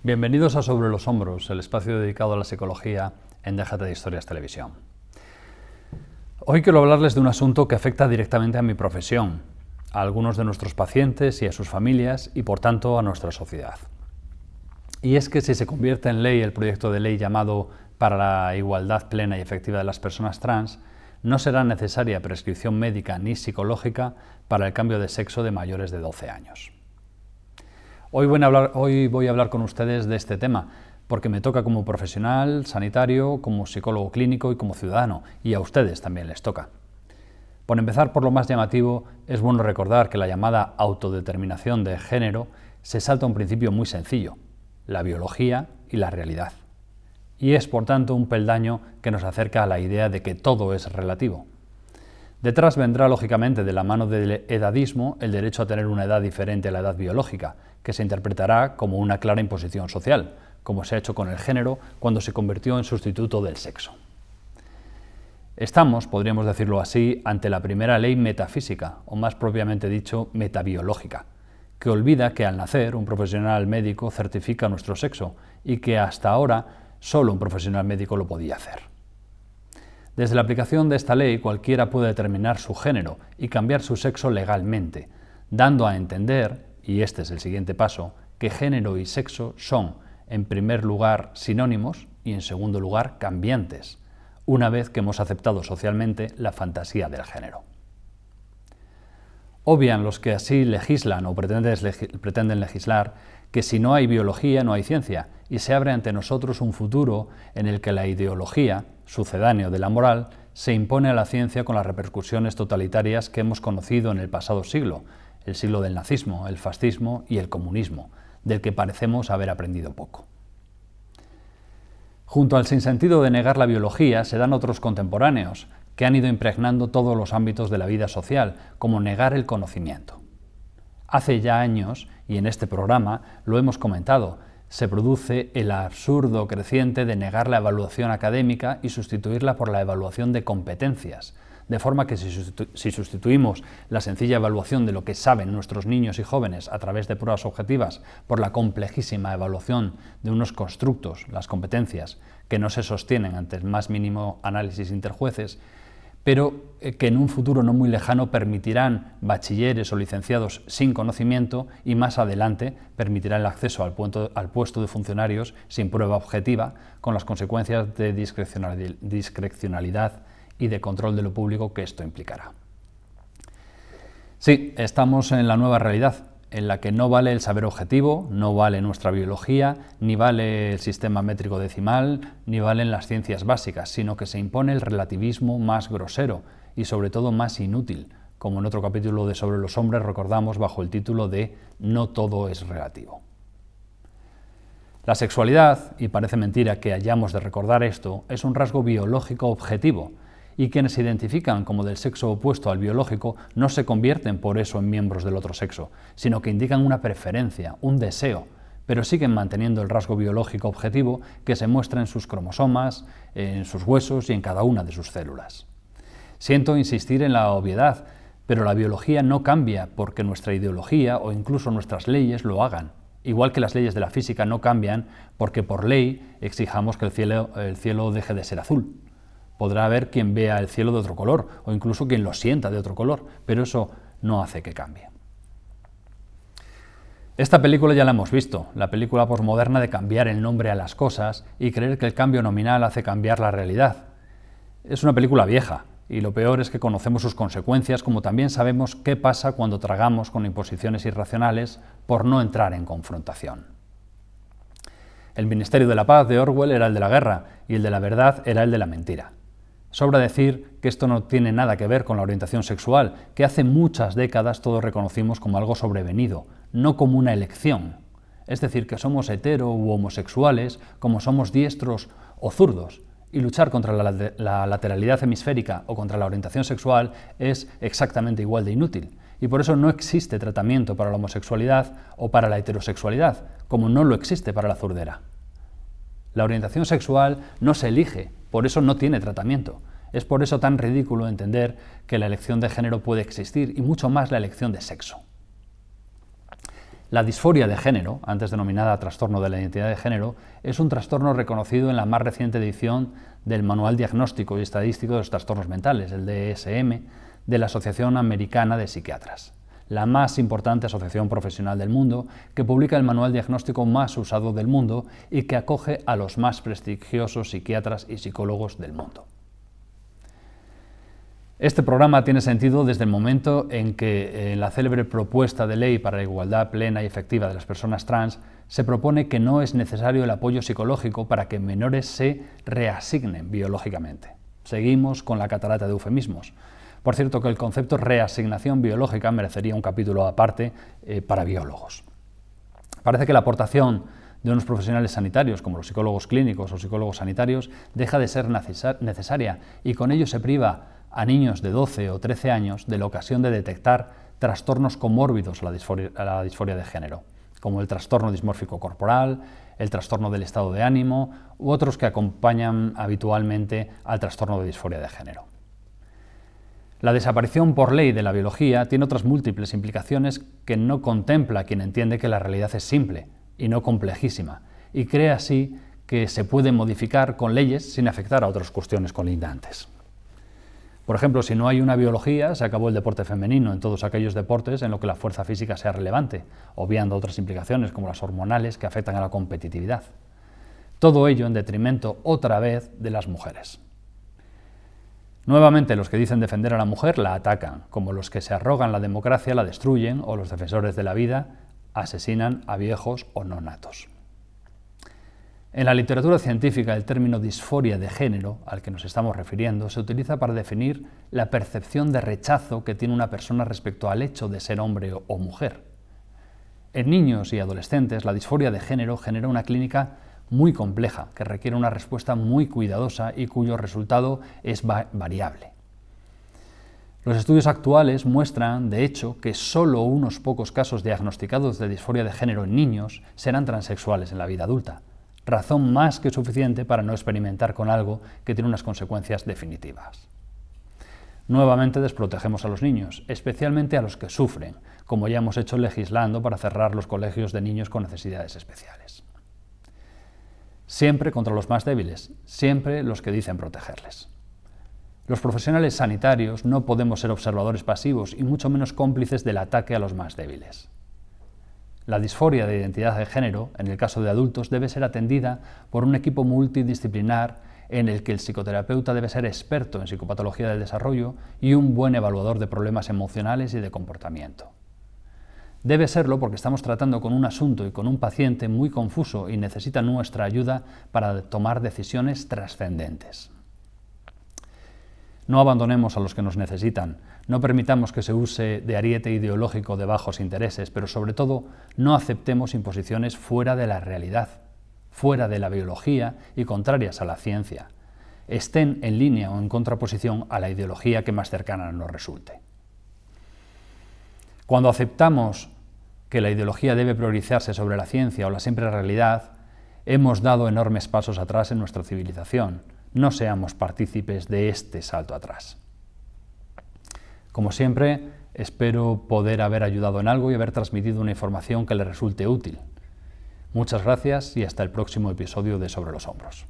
Bienvenidos a Sobre los Hombros, el espacio dedicado a la psicología en Déjate de Historias Televisión. Hoy quiero hablarles de un asunto que afecta directamente a mi profesión, a algunos de nuestros pacientes y a sus familias y, por tanto, a nuestra sociedad. Y es que si se convierte en ley el proyecto de ley llamado Para la igualdad plena y efectiva de las personas trans, no será necesaria prescripción médica ni psicológica para el cambio de sexo de mayores de 12 años. Hoy voy a hablar con ustedes de este tema, porque me toca como profesional sanitario, como psicólogo clínico y como ciudadano, y a ustedes también les toca. Por empezar por lo más llamativo, es bueno recordar que la llamada autodeterminación de género se salta a un principio muy sencillo, la biología y la realidad. Y es, por tanto, un peldaño que nos acerca a la idea de que todo es relativo. Detrás vendrá, lógicamente, de la mano del edadismo, el derecho a tener una edad diferente a la edad biológica, que se interpretará como una clara imposición social, como se ha hecho con el género cuando se convirtió en sustituto del sexo. Estamos, podríamos decirlo así, ante la primera ley metafísica, o más propiamente dicho, metabiológica, que olvida que al nacer un profesional médico certifica nuestro sexo y que hasta ahora solo un profesional médico lo podía hacer. Desde la aplicación de esta ley, cualquiera puede determinar su género y cambiar su sexo legalmente, dando a entender, y este es el siguiente paso, que género y sexo son, en primer lugar, sinónimos y, en segundo lugar, cambiantes, una vez que hemos aceptado socialmente la fantasía del género. Obvian los que así legislan o pretenden legislar que si no hay biología no hay ciencia y se abre ante nosotros un futuro en el que la ideología, sucedáneo de la moral, se impone a la ciencia con las repercusiones totalitarias que hemos conocido en el pasado siglo, el siglo del nazismo, el fascismo y el comunismo, del que parecemos haber aprendido poco. Junto al sinsentido de negar la biología se dan otros contemporáneos, que han ido impregnando todos los ámbitos de la vida social, como negar el conocimiento. Hace ya años, y en este programa lo hemos comentado, se produce el absurdo creciente de negar la evaluación académica y sustituirla por la evaluación de competencias, de forma que si sustituimos la sencilla evaluación de lo que saben nuestros niños y jóvenes a través de pruebas objetivas por la complejísima evaluación de unos constructos, las competencias, que no se sostienen ante el más mínimo análisis interjueces, pero que en un futuro no muy lejano permitirán bachilleres o licenciados sin conocimiento y más adelante permitirán el acceso al puesto de funcionarios sin prueba objetiva, con las consecuencias de discrecionalidad y de control de lo público que esto implicará. Sí, estamos en la nueva realidad, en la que no vale el saber objetivo, no vale nuestra biología, ni vale el sistema métrico decimal, ni valen las ciencias básicas, sino que se impone el relativismo más grosero y sobre todo más inútil, como en otro capítulo de Sobre los Hombres recordamos bajo el título de No todo es relativo. La sexualidad, y parece mentira que hayamos de recordar esto, es un rasgo biológico objetivo, y quienes se identifican como del sexo opuesto al biológico no se convierten por eso en miembros del otro sexo, sino que indican una preferencia, un deseo, pero siguen manteniendo el rasgo biológico objetivo que se muestra en sus cromosomas, en sus huesos y en cada una de sus células. Siento insistir en la obviedad, pero la biología no cambia porque nuestra ideología o incluso nuestras leyes lo hagan, igual que las leyes de la física no cambian porque por ley exijamos que el cielo deje de ser azul. Podrá haber quien vea el cielo de otro color o incluso quien lo sienta de otro color, pero eso no hace que cambie. Esta película ya la hemos visto, la película posmoderna de cambiar el nombre a las cosas y creer que el cambio nominal hace cambiar la realidad. Es una película vieja y lo peor es que conocemos sus consecuencias, como también sabemos qué pasa cuando tragamos con imposiciones irracionales por no entrar en confrontación. El Ministerio de la Paz de Orwell era el de la guerra y el de la verdad era el de la mentira. Sobra decir que esto no tiene nada que ver con la orientación sexual, que hace muchas décadas todos reconocimos como algo sobrevenido, no como una elección. Es decir, que somos hetero u homosexuales, como somos diestros o zurdos, y luchar contra la lateralidad hemisférica o contra la orientación sexual es exactamente igual de inútil. Y por eso no existe tratamiento para la homosexualidad o para la heterosexualidad, como no lo existe para la zurdera. La orientación sexual no se elige, por eso no tiene tratamiento. Es por eso tan ridículo entender que la elección de género puede existir y mucho más la elección de sexo. La disforia de género, antes denominada trastorno de la identidad de género, es un trastorno reconocido en la más reciente edición del Manual Diagnóstico y Estadístico de los Trastornos Mentales, el DSM, de la Asociación Americana de Psiquiatras, la más importante asociación profesional del mundo, que publica el manual diagnóstico más usado del mundo y que acoge a los más prestigiosos psiquiatras y psicólogos del mundo. Este programa tiene sentido desde el momento en que en la célebre propuesta de ley para la igualdad plena y efectiva de las personas trans se propone que no es necesario el apoyo psicológico para que menores se reasignen biológicamente. Seguimos con la catarata de eufemismos. Por cierto, que el concepto reasignación biológica merecería un capítulo aparte para biólogos. Parece que la aportación de unos profesionales sanitarios, como los psicólogos clínicos o psicólogos sanitarios, deja de ser necesaria y con ello se priva a niños de 12 o 13 años de la ocasión de detectar trastornos comórbidos a la disforia de género, como el trastorno dismórfico corporal, el trastorno del estado de ánimo u otros que acompañan habitualmente al trastorno de disforia de género. La desaparición por ley de la biología tiene otras múltiples implicaciones que no contempla quien entiende que la realidad es simple y no complejísima, y cree así que se puede modificar con leyes sin afectar a otras cuestiones colindantes. Por ejemplo, si no hay una biología, se acabó el deporte femenino en todos aquellos deportes en los que la fuerza física sea relevante, obviando otras implicaciones como las hormonales que afectan a la competitividad. Todo ello en detrimento, otra vez, de las mujeres. Nuevamente, los que dicen defender a la mujer la atacan, como los que se arrogan la democracia la destruyen o los defensores de la vida asesinan a viejos o no natos. En la literatura científica, el término disforia de género, al que nos estamos refiriendo, se utiliza para definir la percepción de rechazo que tiene una persona respecto al hecho de ser hombre o mujer. En niños y adolescentes, la disforia de género genera una clínica muy compleja, que requiere una respuesta muy cuidadosa y cuyo resultado es variable. Los estudios actuales muestran, de hecho, que solo unos pocos casos diagnosticados de disforia de género en niños serán transexuales en la vida adulta, razón más que suficiente para no experimentar con algo que tiene unas consecuencias definitivas. Nuevamente desprotegemos a los niños, especialmente a los que sufren, como ya hemos hecho legislando para cerrar los colegios de niños con necesidades especiales. Siempre contra los más débiles, siempre los que dicen protegerles. Los profesionales sanitarios no podemos ser observadores pasivos y mucho menos cómplices del ataque a los más débiles. La disforia de identidad de género, en el caso de adultos, debe ser atendida por un equipo multidisciplinar en el que el psicoterapeuta debe ser experto en psicopatología del desarrollo y un buen evaluador de problemas emocionales y de comportamiento. Debe serlo porque estamos tratando con un asunto y con un paciente muy confuso y necesita nuestra ayuda para tomar decisiones trascendentes. No abandonemos a los que nos necesitan, no permitamos que se use de ariete ideológico de bajos intereses, pero sobre todo no aceptemos imposiciones fuera de la realidad, fuera de la biología y contrarias a la ciencia, estén en línea o en contraposición a la ideología que más cercana nos resulte. Cuando aceptamos que la ideología debe priorizarse sobre la ciencia o la simple realidad, hemos dado enormes pasos atrás en nuestra civilización. No seamos partícipes de este salto atrás. Como siempre, espero poder haber ayudado en algo y haber transmitido una información que le resulte útil. Muchas gracias y hasta el próximo episodio de Sobre los Hombros.